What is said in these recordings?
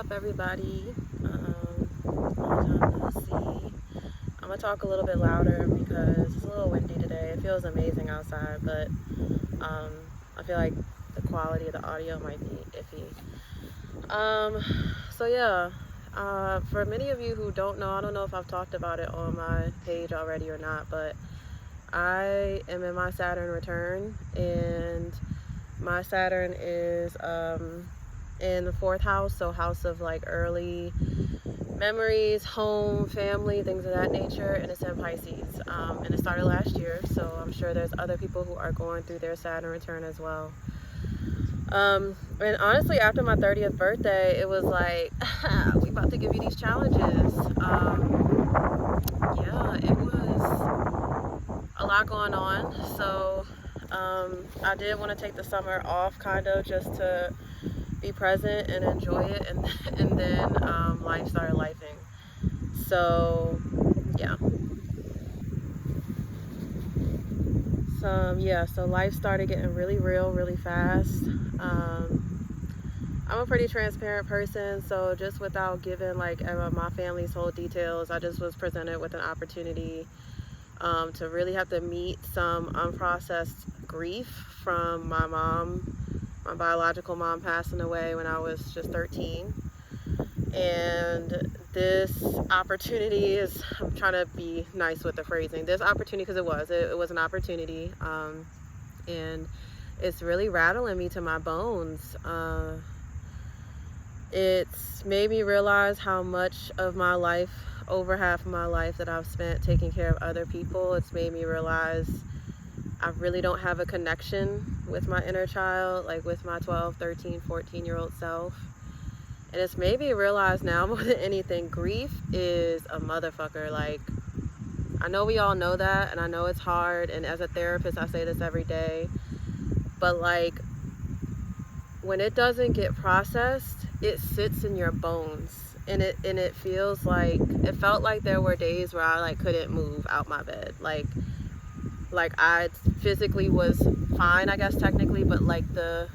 up, everybody? Long time no see. I'm gonna talk a little bit louder because it's a little windy today. It feels amazing outside, but I feel like the quality of the audio might be iffy. So yeah, for many of you who don't know, I don't know if I've talked about it on my page already or not, but I am in my Saturn return, and my Saturn is in the 4th house, so house of like early memories, home, family, things of that nature, and it's in Pisces. And it started last year, so I'm sure there's other people who are going through their Saturn return as well. And honestly, after my 30th birthday, it was like, we about to give you these challenges. Yeah, it was a lot going on. So I did want to take the summer off, kind of just to be present and enjoy it, and then life started lifing. So yeah. So life started getting really real really fast. I'm a pretty transparent person, so just without giving like my family's whole details, I just was presented with an opportunity to really have to meet some unprocessed grief from my mom. My biological mom passing away when I was just 13. And this opportunity is, I'm trying to be nice with the phrasing, this opportunity, because it was an opportunity, and it's really rattling me to my bones. It's made me realize how much of my life, over half of my life, that I've spent taking care of other people. It's made me realize I really don't have a connection with my inner child, like with my 12, 13, 14-year-old self. And it's made me realize now more than anything, grief is a motherfucker. Like, I know we all know that, and I know it's hard, and as a therapist I say this every day, but like, when it doesn't get processed, it sits in your bones. And it feels like, it felt like there were days where I like couldn't move out my bed. Like I physically was fine, I guess, technically, but like the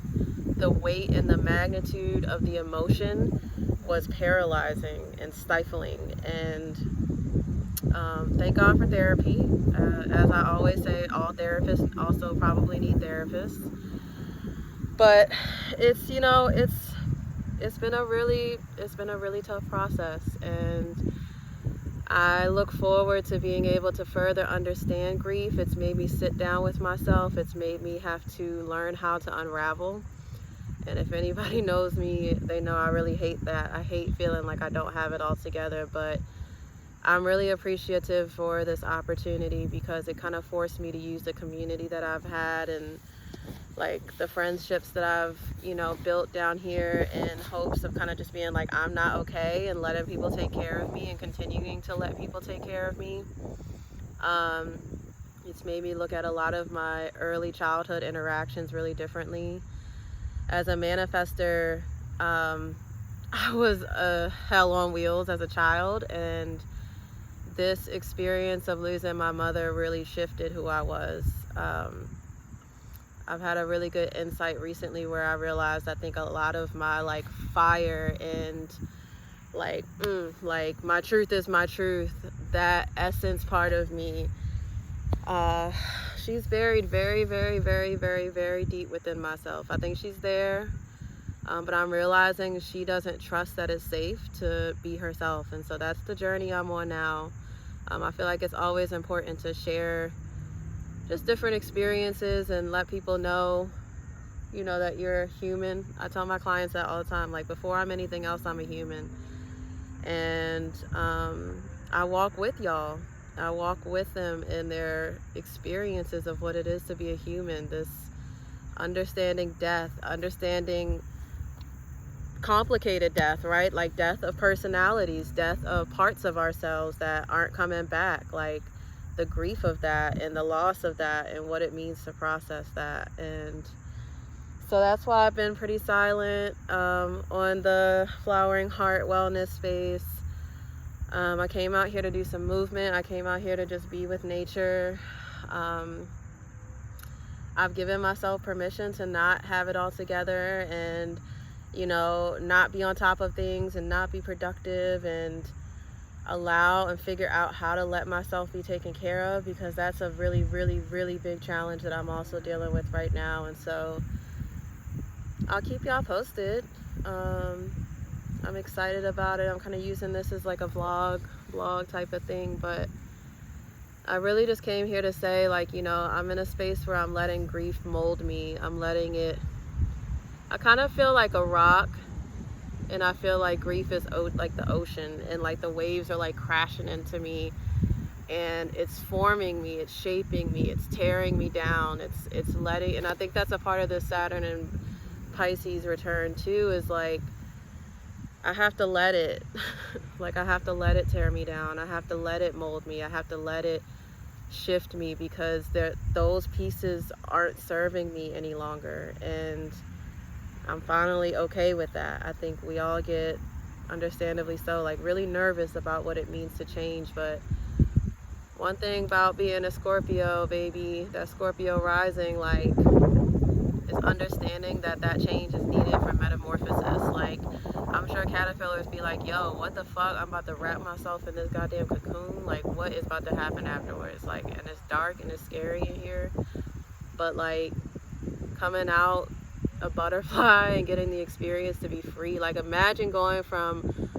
weight and the magnitude of the emotion was paralyzing and stifling. And thank God for therapy. As I always say, all therapists also probably need therapists. But it's, you know, it's been a really tough process, and I look forward to being able to further understand grief. It's made me sit down with myself. It's made me have to learn how to unravel. And if anybody knows me, they know I really hate that. I hate feeling like I don't have it all together, but I'm really appreciative for this opportunity because it kind of forced me to use the community that I've had and like the friendships that I've, you know, built down here in hopes of kind of just being like, I'm not okay, and letting people take care of me and continuing to let people take care of me. It's made me look at a lot of my early childhood interactions really differently. As a manifester, I was a hell on wheels as a child, and this experience of losing my mother really shifted who I was. I've had a really good insight recently where I realized I think a lot of my like fire and like my truth is my truth, that essence part of me, she's buried very, very, very, very, very deep within myself. I think she's there, but I'm realizing she doesn't trust that it's safe to be herself. And so that's the journey I'm on now. I feel like it's always important to share just different experiences and let people know, you know, that you're human. I tell my clients that all the time, like, before I'm anything else, I'm a human. And I walk with y'all. I walk with them in their experiences of what it is to be a human, this understanding death, understanding complicated death, right? Like death of personalities, death of parts of ourselves that aren't coming back, like the grief of that and the loss of that and what it means to process that. And so that's why I've been pretty silent on the Flowering Heart Wellness space. I came out here to do some movement. I came out here to just be with nature. I've given myself permission to not have it all together, and you know, not be on top of things and not be productive, and allow and figure out how to let myself be taken care of, because that's a really, really, really big challenge that I'm also dealing with right now. And so I'll keep y'all posted. I'm excited about it. I'm kind of using this as like a vlog type of thing, but I really just came here to say, like, you know, I'm in a space where I'm letting grief mold me. I'm letting it, I kind of feel like a rock, and I feel like grief is like the ocean, and like the waves are like crashing into me, and it's forming me, it's shaping me, it's tearing me down, it's letting, and I think that's a part of the Saturn and Pisces return too, is like, I have to let it, like I have to let it tear me down. I have to let it mold me. I have to let it shift me, because those pieces aren't serving me any longer. And I'm finally okay with that. I think we all get, understandably so, like really nervous about what it means to change. But one thing about being a Scorpio, baby, that Scorpio rising, like, is understanding that that change is needed for metamorphosis. Like, I'm sure caterpillars be like, yo, what the fuck? I'm about to wrap myself in this goddamn cocoon. Like, what is about to happen afterwards? Like, and it's dark and it's scary in here. But like, coming out a butterfly and getting the experience to be free. Like, imagine going from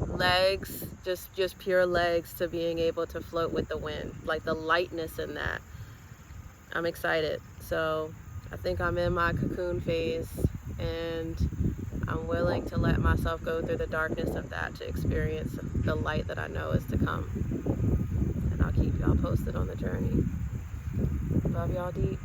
legs, just pure legs, to being able to float with the wind. Like, the lightness in that. I'm excited. So I think I'm in my cocoon phase, and I'm willing to let myself go through the darkness of that to experience the light that I know is to come. And I'll keep y'all posted on the journey. Love y'all deep.